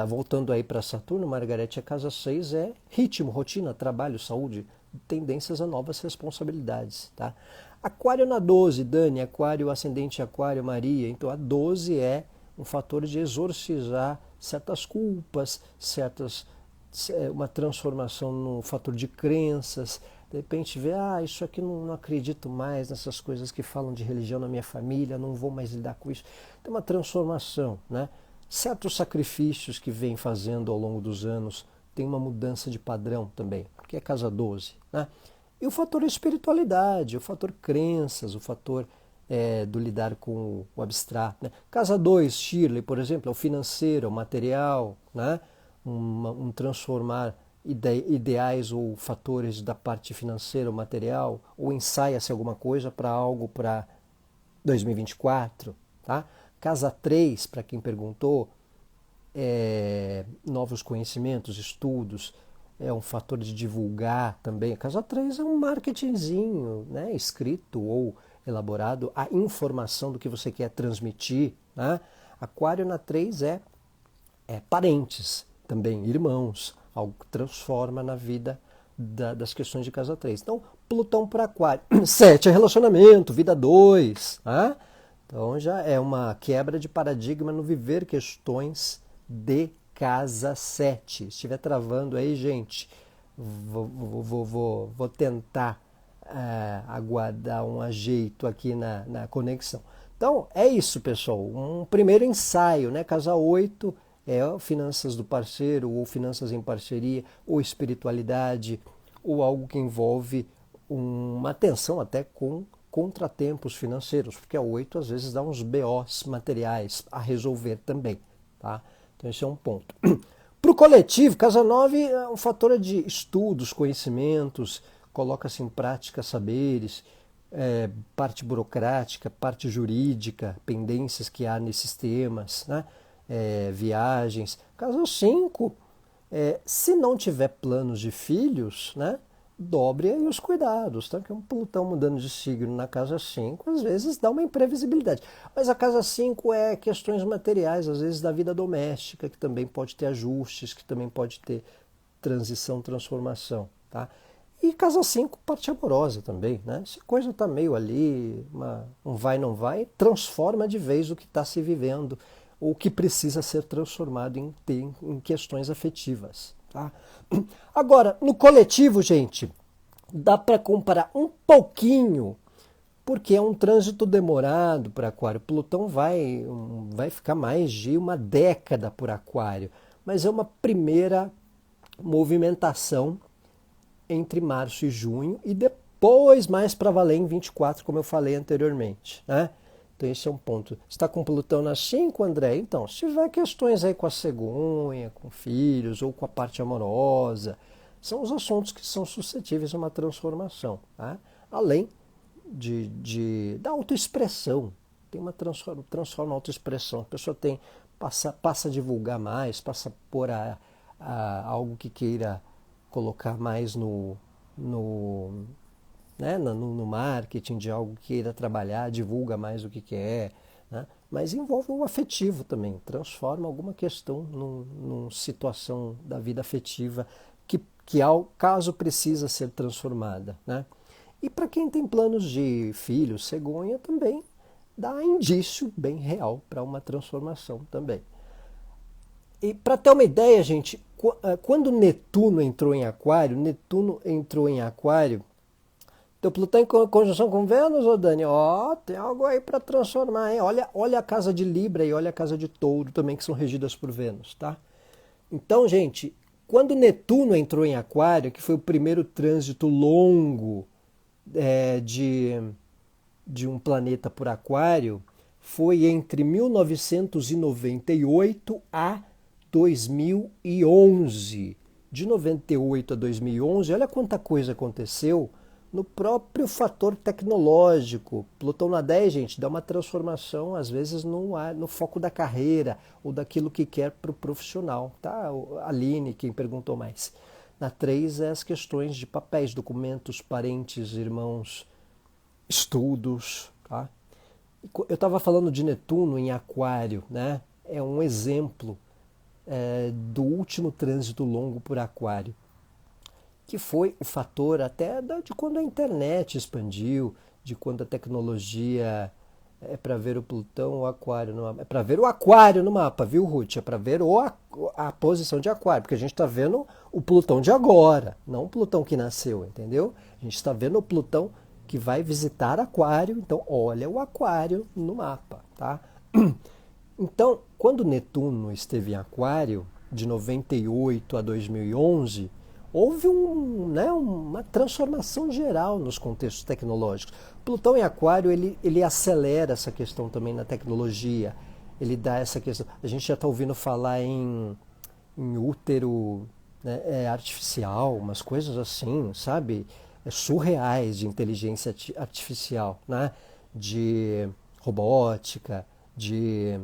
voltando aí para Saturno, Margarete, a casa 6 é ritmo, rotina, trabalho, saúde, tendências a novas responsabilidades, tá? Aquário na 12, Dani, Aquário, ascendente Aquário, Maria, então a 12 é um fator de exorcizar certas culpas, uma transformação no fator de crenças, de repente vê, isso aqui não acredito mais nessas coisas que falam de religião na minha família, não vou mais lidar com isso. Tem uma transformação, né? Certos sacrifícios que vem fazendo ao longo dos anos, tem uma mudança de padrão também, que é casa 12, né? E o fator espiritualidade, o fator crenças, o fator do lidar com o abstrato, né? Casa 2, Shirley, por exemplo, é o financeiro, o material, né? Um transformar ideais ou fatores da parte financeira, o material, ou ensaia-se alguma coisa para algo para 2024, tá? Casa 3, para quem perguntou, novos conhecimentos, estudos, é um fator de divulgar também. A casa 3 é um marketingzinho, né, escrito ou elaborado, a informação do que você quer transmitir, né? Aquário na 3 é parentes, também irmãos, algo que transforma na vida das questões de casa 3. Então, Plutão para Aquário. 7 é relacionamento, vida 2, né? Então já é uma quebra de paradigma no viver questões de casa 7. Se estiver travando aí, gente, vou tentar aguardar um ajeito aqui na conexão. Então é isso, pessoal. Um primeiro ensaio, né? Casa 8 é finanças do parceiro, ou finanças em parceria, ou espiritualidade, ou algo que envolve uma atenção até com contratempos financeiros, porque a 8 às vezes dá uns BOs materiais a resolver também, tá? Então esse é um ponto. Para o coletivo, casa 9 é um fator de estudos, conhecimentos, coloca-se em prática saberes, parte burocrática, parte jurídica, pendências que há nesses temas, né? Viagens. Casa 5, se não tiver planos de filhos, né? Dobre aí os cuidados, tá? Que um Plutão mudando de signo na casa 5, às vezes dá uma imprevisibilidade. Mas a casa 5 é questões materiais, às vezes da vida doméstica, que também pode ter ajustes, que também pode ter transição, transformação, tá? E casa 5, parte amorosa também, né? Se a coisa está meio ali, um vai não vai, transforma de vez o que está se vivendo, ou o que precisa ser transformado em questões afetivas. Tá? Agora, no coletivo, gente, dá para comparar um pouquinho, porque é um trânsito demorado para Aquário. Plutão vai ficar mais de uma década por Aquário, mas é uma primeira movimentação entre março e junho, e depois mais para valer em 24, como eu falei anteriormente, né? Então esse é um ponto. Está com Plutão na 5, André? Então, se tiver questões aí com a cegonha, com filhos ou com a parte amorosa, são os assuntos que são suscetíveis a uma transformação, tá? Além da autoexpressão. Tem uma transforma a autoexpressão. A pessoa passa a divulgar mais, passa a pôr algo que queira colocar mais né, no marketing de algo que queira trabalhar, divulga mais o que quer, né? Mas envolve o afetivo também, transforma alguma questão numa situação da vida afetiva que ao caso precisa ser transformada, né? E para quem tem planos de filhos, cegonha também dá indício bem real para uma transformação também. E para ter uma ideia, gente, quando Netuno entrou em Aquário, teu Plutão em conjunção com Vênus, ô Dani, tem algo aí para transformar, hein? Olha a casa de Libra e olha a casa de Touro também, que são regidas por Vênus, tá? Então, gente, quando Netuno entrou em Aquário, que foi o primeiro trânsito longo de um planeta por Aquário, foi entre 1998 a 2011. De 98 a 2011, olha quanta coisa aconteceu no próprio fator tecnológico. Plutão na 10, gente, dá uma transformação, às vezes, no foco da carreira ou daquilo que quer para o profissional. Tá? A Aline, quem perguntou mais. Na 3 é as questões de papéis, documentos, parentes, irmãos, estudos. Tá? Eu estava falando de Netuno em Aquário, né? É um exemplo do último trânsito longo por Aquário, que foi o fator até de quando a internet expandiu, de quando a tecnologia para ver o Plutão, o Aquário no mapa. É para ver o Aquário no mapa, viu, Ruth? É para ver a posição de Aquário, porque a gente está vendo o Plutão de agora, não o Plutão que nasceu, entendeu? A gente está vendo o Plutão que vai visitar Aquário, então olha o Aquário no mapa, tá? Então, quando Netuno esteve em Aquário, de 98 a 2011, houve uma transformação geral nos contextos tecnológicos. Plutão em Aquário, ele acelera essa questão também na tecnologia. Ele dá essa questão. A gente já está ouvindo falar em útero, né, artificial, umas coisas assim, sabe? Surreais de inteligência artificial, né? De robótica, de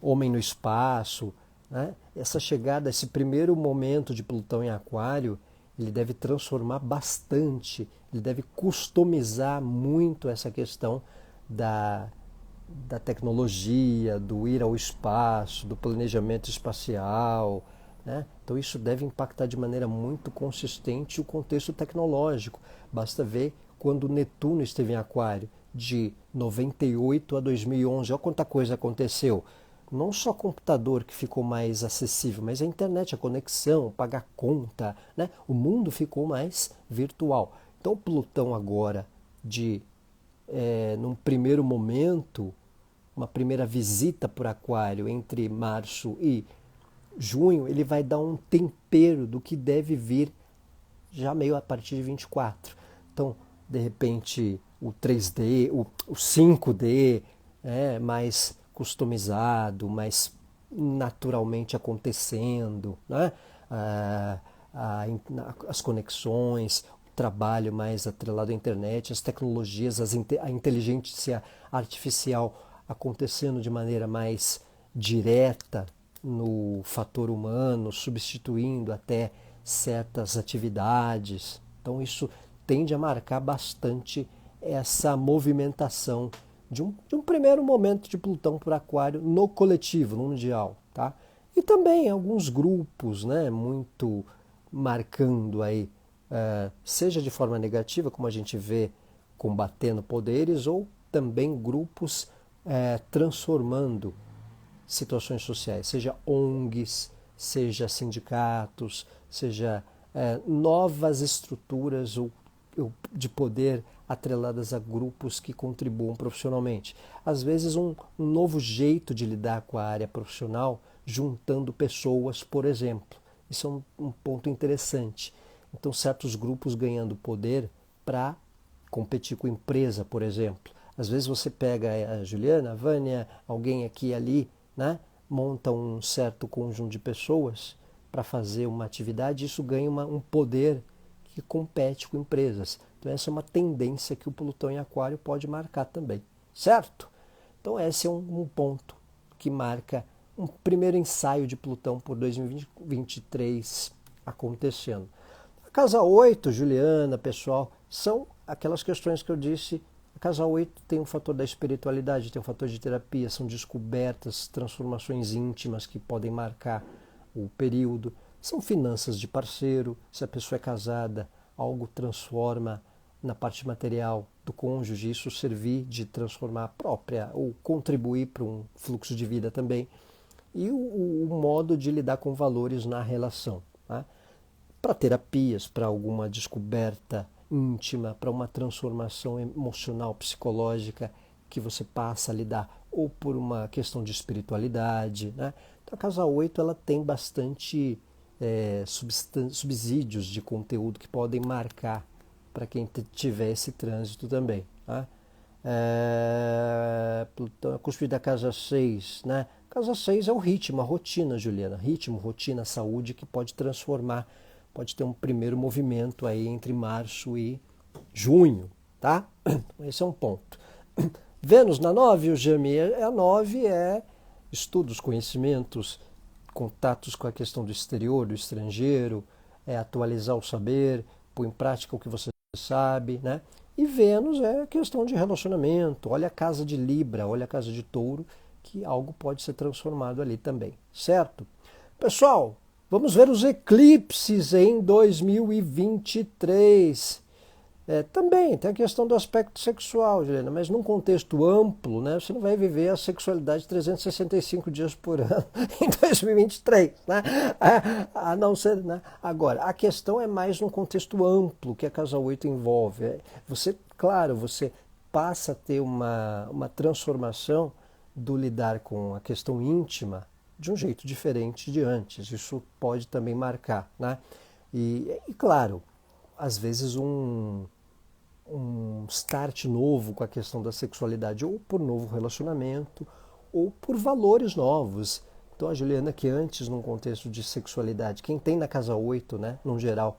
homem no espaço, né? Essa chegada, esse primeiro momento de Plutão em Aquário, ele deve transformar bastante, ele deve customizar muito essa questão da tecnologia, do ir ao espaço, do planejamento espacial, né? Então isso deve impactar de maneira muito consistente o contexto tecnológico. Basta ver quando Netuno esteve em Aquário. de 98 a 2011. Olha quanta coisa aconteceu. Não só computador que ficou mais acessível, mas a internet, a conexão, pagar conta, né? O mundo ficou mais virtual. Então, Plutão agora, num primeiro momento, uma primeira visita por Aquário entre março e junho, ele vai dar um tempero do que deve vir já meio a partir de 24. Então, de repente, o 3D, o 5D, mais customizado, mais naturalmente acontecendo, né? As conexões, o trabalho mais atrelado à internet, as tecnologias, a inteligência artificial acontecendo de maneira mais direta no fator humano, substituindo até certas atividades. Então isso tende a marcar bastante essa movimentação de um primeiro momento de Plutão por Aquário no coletivo, no mundial, tá? E também alguns grupos, né, muito marcando aí, seja de forma negativa, como a gente vê combatendo poderes, ou também grupos transformando situações sociais, seja ONGs, seja sindicatos, seja novas estruturas de poder atreladas a grupos que contribuam profissionalmente. Às vezes um novo jeito de lidar com a área profissional, juntando pessoas, por exemplo. Isso é um ponto interessante. Então, certos grupos ganhando poder para competir com empresa, por exemplo. Às vezes você pega a Juliana, a Vânia, alguém aqui e ali, né? Monta um certo conjunto de pessoas para fazer uma atividade, e isso ganha um poder que compete com empresas. Então essa é uma tendência que o Plutão em Aquário pode marcar também, certo? Então esse é um ponto que marca um primeiro ensaio de Plutão por 2023 acontecendo. A casa 8, Juliana, pessoal, são aquelas questões que eu disse. A casa 8 tem um fator da espiritualidade, tem um fator de terapia, são descobertas, transformações íntimas que podem marcar o período. São finanças de parceiro, se a pessoa é casada, algo transforma na parte material do cônjuge, isso servir de transformar a própria, ou contribuir para um fluxo de vida também. E o modo de lidar com valores na relação, tá? Para terapias, para alguma descoberta íntima, para uma transformação emocional, psicológica que você passa a lidar, ou por uma questão de espiritualidade, né? Então a casa 8 ela tem bastante subsídios de conteúdo que podem marcar para quem tiver esse trânsito também, tá? Plutão é cúspide da casa 6, né? Casa 6 é o ritmo, a rotina, Juliana. Ritmo, rotina, saúde, que pode transformar, pode ter um primeiro movimento aí entre março e junho, tá? Esse é um ponto. Vênus na 9, o Jami, a 9 é estudos, conhecimentos, contatos com a questão do exterior, do estrangeiro, atualizar o saber, pôr em prática o que você sabe, né? E Vênus é questão de relacionamento. Olha a casa de Libra, olha a casa de Touro, que algo pode ser transformado ali também, certo? Pessoal, vamos ver os eclipses em 2023. Também tem a questão do aspecto sexual, Juliana, mas num contexto amplo, né, você não vai viver a sexualidade 365 dias por ano em 2023, né? A não ser, né? Agora, a questão é mais num contexto amplo que a casa 8 envolve. Você, claro, você passa a ter uma transformação do lidar com a questão íntima de um jeito diferente de antes. Isso pode também marcar, né? E claro, às vezes um start novo com a questão da sexualidade, ou por novo relacionamento, ou por valores novos. Então a Juliana, que antes, num contexto de sexualidade, quem tem na casa 8, né, no geral,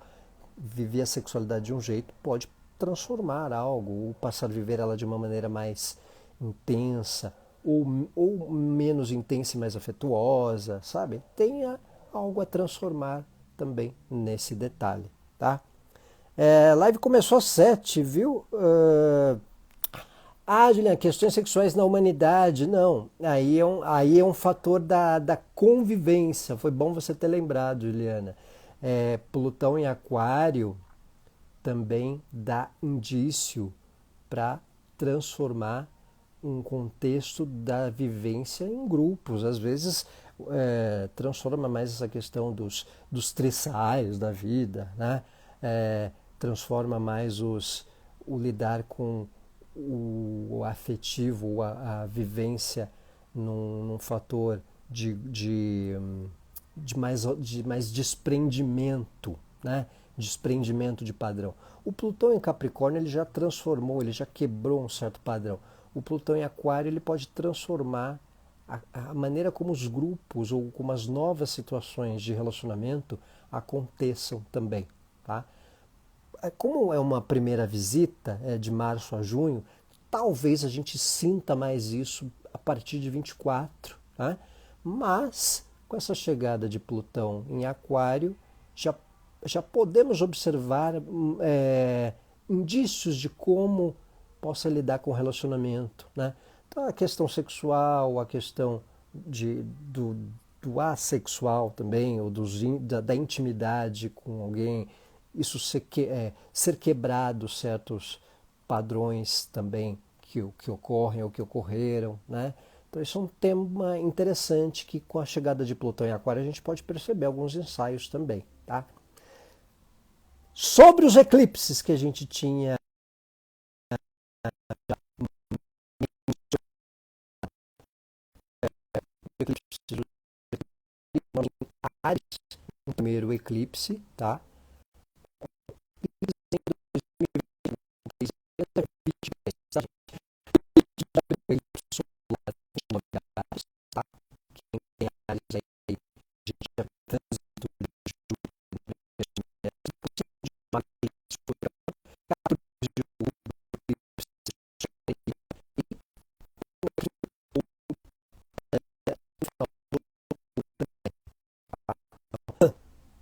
vivia a sexualidade de um jeito, pode transformar algo, ou passar a viver ela de uma maneira mais intensa, ou menos intensa e mais afetuosa, sabe? Tenha algo a transformar também nesse detalhe, tá? Live começou às 7, viu? Juliana, questões sexuais na humanidade. Não, aí é um fator da convivência. Foi bom você ter lembrado, Juliana. Plutão em Aquário também dá indício para transformar um contexto da vivência em grupos. Às vezes transforma mais essa questão dos trissais da vida, né? Transforma mais o lidar com o afetivo, a vivência num fator de mais desprendimento, né? Desprendimento de padrão. O Plutão em Capricórnio ele já transformou, ele já quebrou um certo padrão. O Plutão em Aquário ele pode transformar a maneira como os grupos ou como as novas situações de relacionamento aconteçam também, tá? Como é uma primeira visita, de março a junho, talvez a gente sinta mais isso a partir de 24, tá? Mas com essa chegada de Plutão em Aquário, já podemos observar indícios de como possa lidar com o relacionamento, né? Então a questão sexual, a questão do assexual também, ou da intimidade com alguém, isso ser quebrado certos padrões também que ocorrem ou que ocorreram, né? Então isso é um tema interessante que com a chegada de Plutão em Aquário a gente pode perceber alguns ensaios também, tá? Sobre os eclipses que a gente tinha Áries, o primeiro eclipse, tá?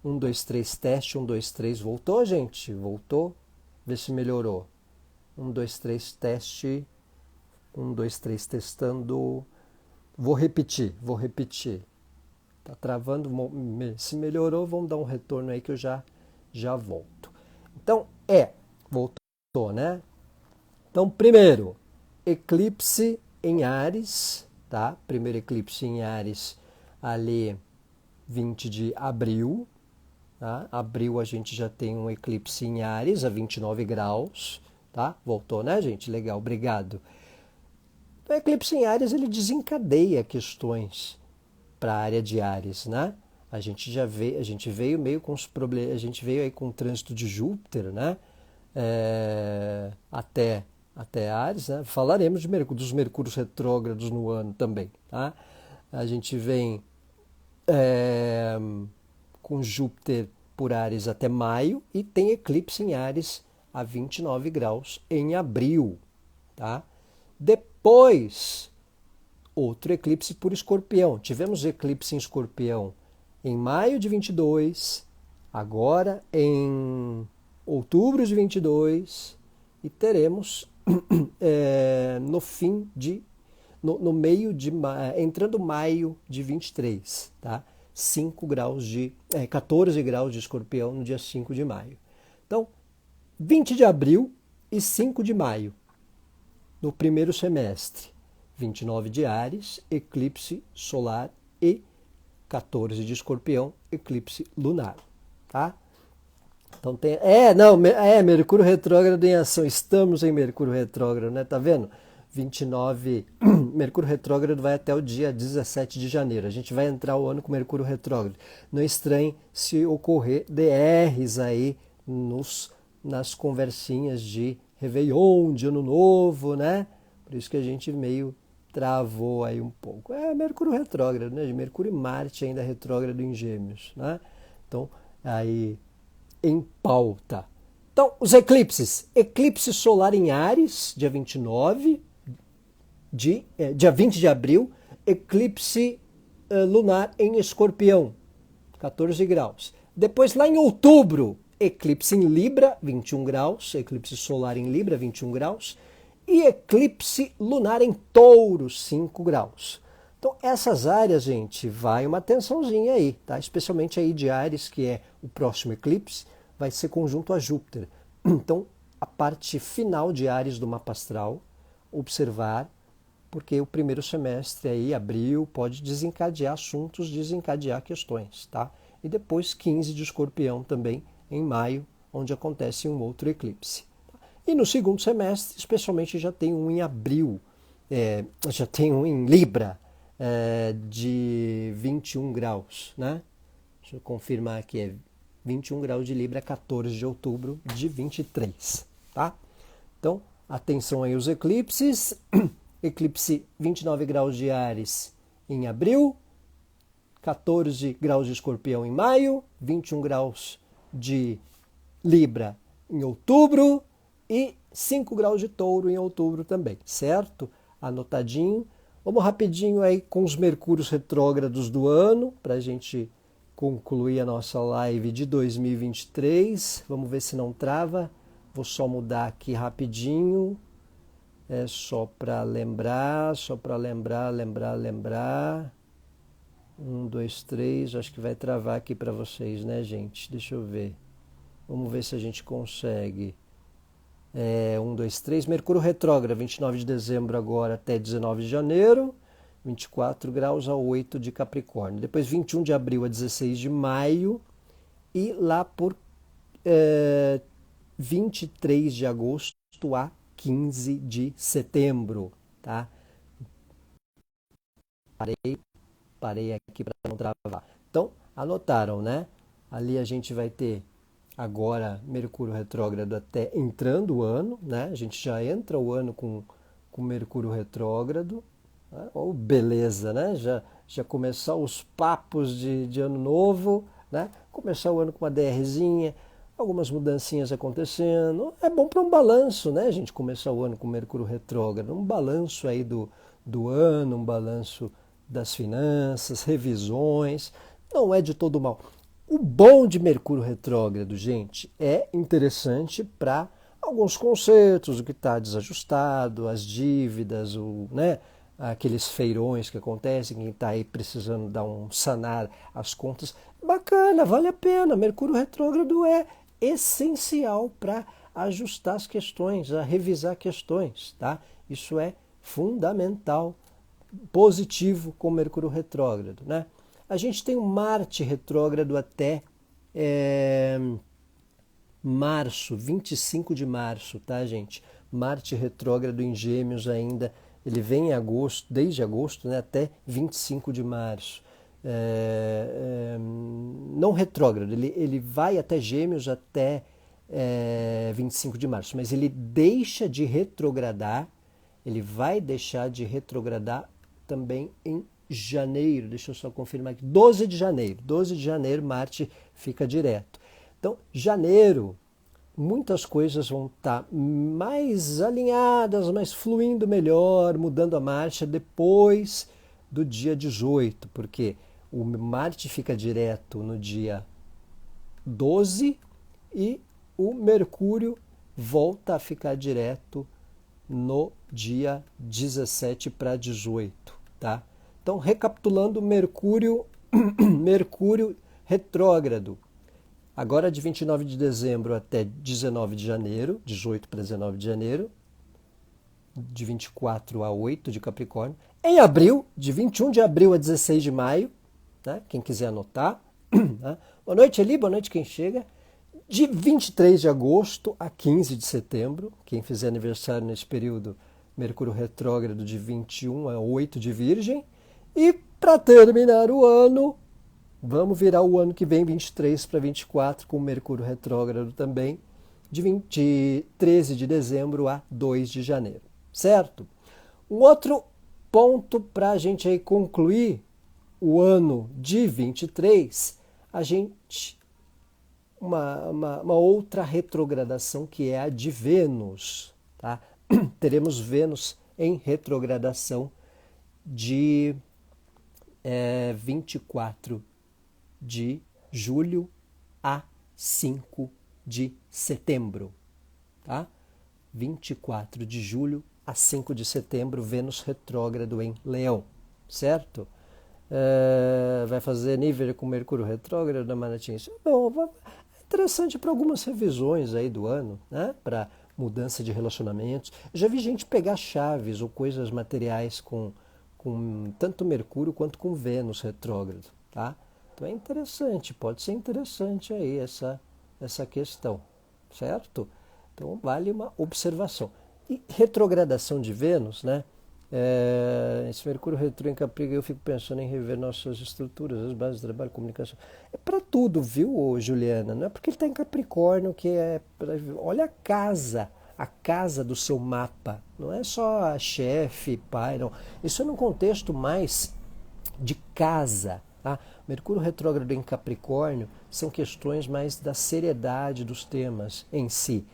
Um, dois, três, teste. Um, dois, três. Voltou, gente? Voltou? Vê se melhorou. Um, dois, três, teste. Um, dois, três, testando. Vou repetir. Tá travando. Se melhorou, vamos dar um retorno aí que eu já volto. Então, voltou, né? Então, primeiro, eclipse em Áries, tá? Primeiro eclipse em Áries, ali 20 de abril, tá? Abril a gente já tem um eclipse em Áries a 29 graus, tá? Voltou, né, gente? Legal, obrigado. O eclipse em Áries ele desencadeia questões para a área de Áries, né? A gente veio meio com os problemas, a gente veio aí com o trânsito de Júpiter, né? Até Áries, né? Falaremos dos Mercúrios retrógrados no ano também, tá? A gente vem com Júpiter por Áries até maio e tem eclipse em Áries a 29 graus em abril, tá? Depois, outro eclipse por Escorpião. Tivemos eclipse em Escorpião em maio de 22, agora em outubro de 22 e teremos no meio de entrando maio de 23, tá? 14 graus de Escorpião no dia 5 de maio. Então, 20 de abril e 5 de maio, no primeiro semestre. 29 de Áries, eclipse solar e 14 de Escorpião, eclipse lunar, tá? Então tem, Mercúrio retrógrado em ação. Estamos em Mercúrio retrógrado, né? Tá vendo? 29, Mercúrio retrógrado vai até o dia 17 de janeiro. A gente vai entrar o ano com Mercúrio retrógrado. Não estranhe se ocorrer DRs aí nas conversinhas de Réveillon, de Ano Novo, né? Por isso que a gente meio travou aí um pouco. Mercúrio retrógrado, né? Mercúrio e Marte ainda retrógrado em Gêmeos, né? Então, aí em pauta. Então, os eclipses. Eclipse solar em Áries, dia 20 de abril. Eclipse lunar em Escorpião, 14 graus. Depois, lá em outubro, eclipse em Libra, 21 graus. Eclipse solar em Libra, 21 graus. E eclipse lunar em Touro, 5 graus. Então, essas áreas, gente, vai uma atençãozinha aí, tá? Especialmente aí de Áries, que é o próximo eclipse, vai ser conjunto a Júpiter. Então, a parte final de Áries do mapa astral observar, porque o primeiro semestre aí, abril, pode desencadear assuntos, desencadear questões, tá? E depois 15 de Escorpião também, em maio, onde acontece um outro eclipse. E no segundo semestre, especialmente, já tem um em abril, já tem um em Libra, de 21 graus, né? Deixa eu confirmar aqui, é 21 graus de Libra, 14 de outubro de 23, tá? Então, atenção aí aos eclipses. Eclipse 29 graus de Áries em abril, 14 graus de Escorpião em maio, 21 graus de Libra em outubro e 5 graus de Touro em outubro também, certo? Anotadinho. Vamos rapidinho aí com os mercúrios retrógrados do ano, para a gente concluir a nossa live de 2023. Vamos ver se não trava. Vou só mudar aqui rapidinho. É só para lembrar, lembrar. 1, 2, 3. Acho que vai travar aqui para vocês, né, gente? Deixa eu ver. Vamos ver se a gente consegue. 1, 2, 3. Mercúrio retrógrado, 29 de dezembro agora até 19 de janeiro. 24 graus a 8 de Capricórnio. Depois 21 de abril a 16 de maio. E lá por 23 de agosto a 15 de setembro, tá? Parei aqui para não travar. Então, anotaram, né? Ali a gente vai ter agora Mercúrio retrógrado até entrando o ano, né? A gente já entra o ano com Mercúrio retrógrado. Né? Oh, beleza, né? Já começar os papos de ano novo, né? Começar o ano com uma DRzinha, algumas mudancinhas acontecendo. É bom para um balanço, né, gente? Começar o ano com Mercúrio retrógrado, um balanço aí do ano, um balanço das finanças, revisões. Não é de todo mal. O bom de Mercúrio retrógrado, gente, é interessante para alguns conceitos, o que está desajustado, as dívidas, né, aqueles feirões que acontecem, quem está aí precisando dar sanar as contas. Bacana, vale a pena. Mercúrio retrógrado é essencial para ajustar as questões, a revisar questões, tá? Isso é fundamental, positivo com Mercúrio retrógrado, né? A gente tem o Marte retrógrado até março, 25 de março, tá, gente? Marte retrógrado em Gêmeos ainda, ele vem em agosto, desde agosto, né, até 25 de março. Não retrógrado, ele vai até Gêmeos até 25 de março, mas ele deixa de retrogradar, ele vai deixar de retrogradar também em janeiro. Deixa eu só confirmar aqui, 12 de janeiro Marte fica direto. Então, janeiro, muitas coisas vão estar mais alinhadas, mais fluindo melhor, mudando a marcha depois do dia 18, porque o Marte fica direto no dia 12 e o Mercúrio volta a ficar direto no dia 17 para 18, tá? Então, recapitulando, Mercúrio retrógrado. Agora de 29 de dezembro até 19 de janeiro, 18 para 19 de janeiro, de 24 a 8 de Capricórnio. Em abril, de 21 de abril a 16 de maio, né? Quem quiser anotar. Né? Boa noite, Eli, boa noite quem chega. De 23 de agosto a 15 de setembro, quem fizer aniversário nesse período, Mercúrio retrógrado de 21 a 8 de Virgem. E para terminar o ano, vamos virar o ano que vem, 23 para 24, com Mercúrio retrógrado também, de 13 de dezembro a 2 de janeiro, certo? Um outro ponto para a gente aí concluir o ano de 23, a gente uma outra retrogradação que é a de Vênus, tá? Teremos Vênus em retrogradação de 24 de julho a 5 de setembro, tá? 24 de julho a 5 de setembro, Vênus retrógrado em Leão, certo? Vai fazer nível com Mercúrio retrógrado, Manatinho? Bom, é interessante para algumas revisões aí do ano, né? Para mudança de relacionamentos. Eu já vi gente pegar chaves ou coisas materiais com tanto Mercúrio quanto com Vênus retrógrado, tá? Então é interessante, pode ser interessante aí essa questão, certo? Então vale uma observação. E retrogradação de Vênus, né? Esse Mercúrio retrô em Capricórnio, eu fico pensando em rever nossas estruturas, as bases de trabalho, comunicação. É para tudo, viu, Juliana? Não é porque ele está em Capricórnio que é. Olha a casa do seu mapa. Não é só a chefe, pai, não. Isso é num contexto mais de casa. Tá? Mercúrio retrógrado em Capricórnio são questões mais da seriedade dos temas em si.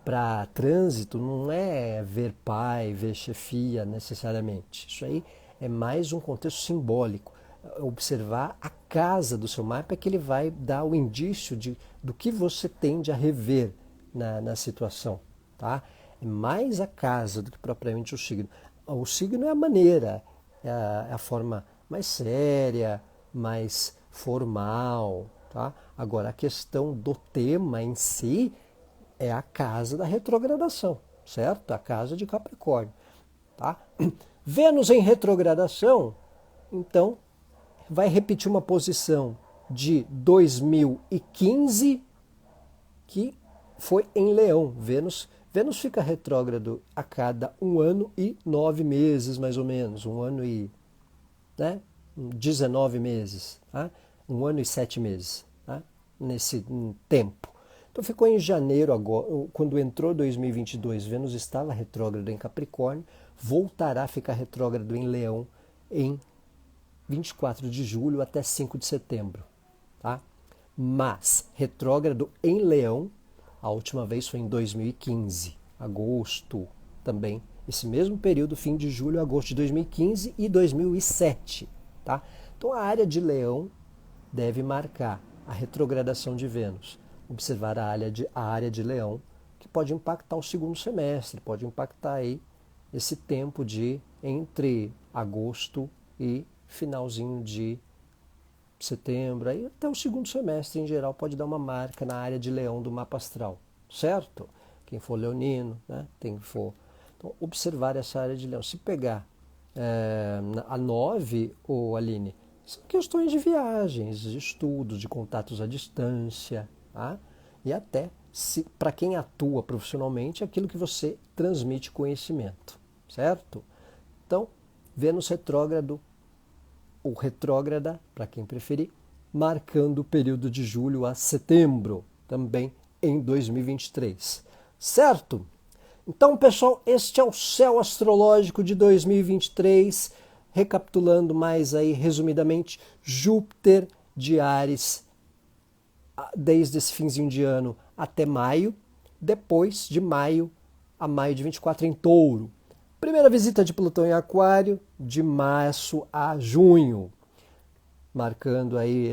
Para trânsito não é ver pai, ver chefia necessariamente. Isso aí é mais um contexto simbólico. Observar a casa do seu mapa é que ele vai dar o indício do que você tende a rever na situação. Tá? É mais a casa do que propriamente o signo. O signo é a maneira, é a forma mais séria, mais formal. Tá? Agora, a questão do tema em si é a casa da retrogradação, certo? A casa de Capricórnio. Tá? Vênus em retrogradação, então, vai repetir uma posição de 2015, que foi em Leão. Vênus fica retrógrado a cada 1 ano e 9 meses, mais ou menos. 1 ano e 19 meses. Tá? 1 ano e 7 meses. Tá? Nesse tempo. Então ficou em janeiro, agora, quando entrou 2022, Vênus estava retrógrado em Capricórnio, voltará a ficar retrógrado em Leão em 24 de julho até 5 de setembro. Tá? Mas retrógrado em Leão, a última vez foi em 2015, agosto também, esse mesmo período, fim de julho, agosto de 2015 e 2007. Tá? Então a área de Leão deve marcar a retrogradação de Vênus. Observar a área de Leão, que pode impactar o segundo semestre, pode impactar aí esse tempo de entre agosto e finalzinho de setembro, aí até o segundo semestre em geral pode dar uma marca na área de Leão do mapa astral, certo? Quem for leonino, né? Quem for. Então, observar essa área de Leão. Se pegar a 9, ou Aline, são questões de viagens, de estudos, de contatos à distância, tá? E até, para quem atua profissionalmente, aquilo que você transmite conhecimento, certo? Então, Vênus retrógrado, ou retrógrada, para quem preferir, marcando o período de julho a setembro, também em 2023, certo? Então, pessoal, este é o céu astrológico de 2023, recapitulando mais aí, resumidamente, Júpiter de Áries, desde esse finzinho de ano até maio, depois de maio a maio de 24 em Touro. Primeira visita de Plutão em Aquário, de março a junho, marcando aí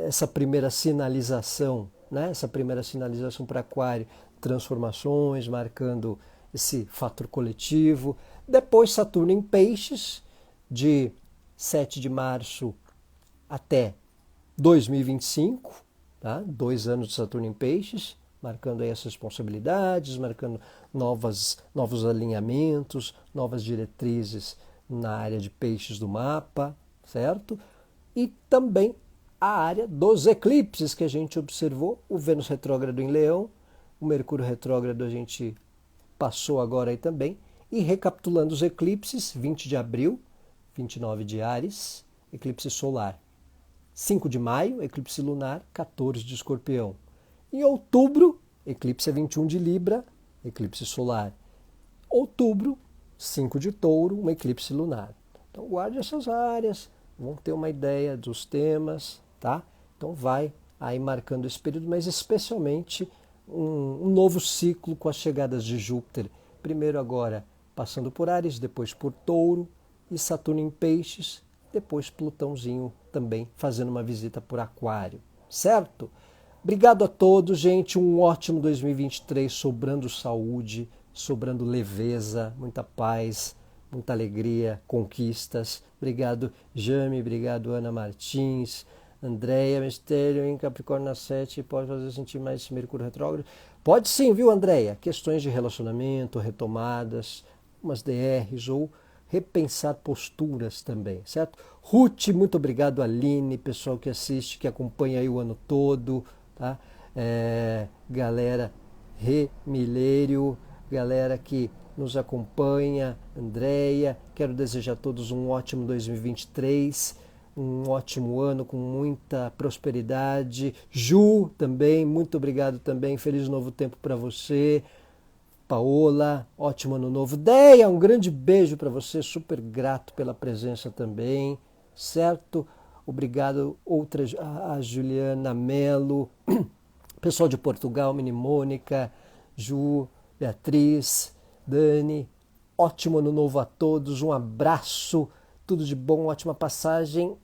essa primeira sinalização, né? Essa primeira sinalização para Aquário, transformações, marcando esse fator coletivo. Depois Saturno em Peixes, de 7 de março até 2025, tá? 2 anos de Saturno em Peixes, marcando aí essas responsabilidades, marcando novos alinhamentos, novas diretrizes na área de peixes do mapa, certo? E também a área dos eclipses que a gente observou, o Vênus retrógrado em Leão, o Mercúrio retrógrado a gente passou agora aí também, e recapitulando os eclipses, 20 de abril, 29 de Áries, eclipse solar. 5 de maio, eclipse lunar, 14 de Escorpião. Em outubro, eclipse é 21 de Libra, eclipse solar. Outubro, 5 de Touro, um eclipse lunar. Então guarde essas áreas, vão ter uma ideia dos temas, tá? Então vai aí marcando esse período, mas especialmente um novo ciclo com as chegadas de Júpiter. Primeiro agora passando por Áries, depois por Touro e Saturno em Peixes, depois Plutãozinho também fazendo uma visita por Aquário, certo? Obrigado a todos, gente. Um ótimo 2023, sobrando saúde, sobrando leveza, muita paz, muita alegria, conquistas. Obrigado, Jame, obrigado, Ana Martins, Andréia, mistério em Capricórnio na 7, pode fazer sentir mais esse Mercúrio retrógrado. Pode sim, viu, Andréia? Questões de relacionamento, retomadas, umas DRs ou repensar posturas também, certo? Ruth, muito obrigado, Aline, pessoal que assiste, que acompanha aí o ano todo, tá? Galera Remilheiro, galera que nos acompanha, Andréia, quero desejar a todos um ótimo 2023, um ótimo ano com muita prosperidade. Ju também, muito obrigado também, feliz novo tempo para você. Paola, ótimo ano novo. Deia, um grande beijo para você, super grato pela presença também, certo? Obrigado a Juliana Melo, pessoal de Portugal, Mini Mônica, Ju, Beatriz, Dani, ótimo ano novo a todos, um abraço, tudo de bom, ótima passagem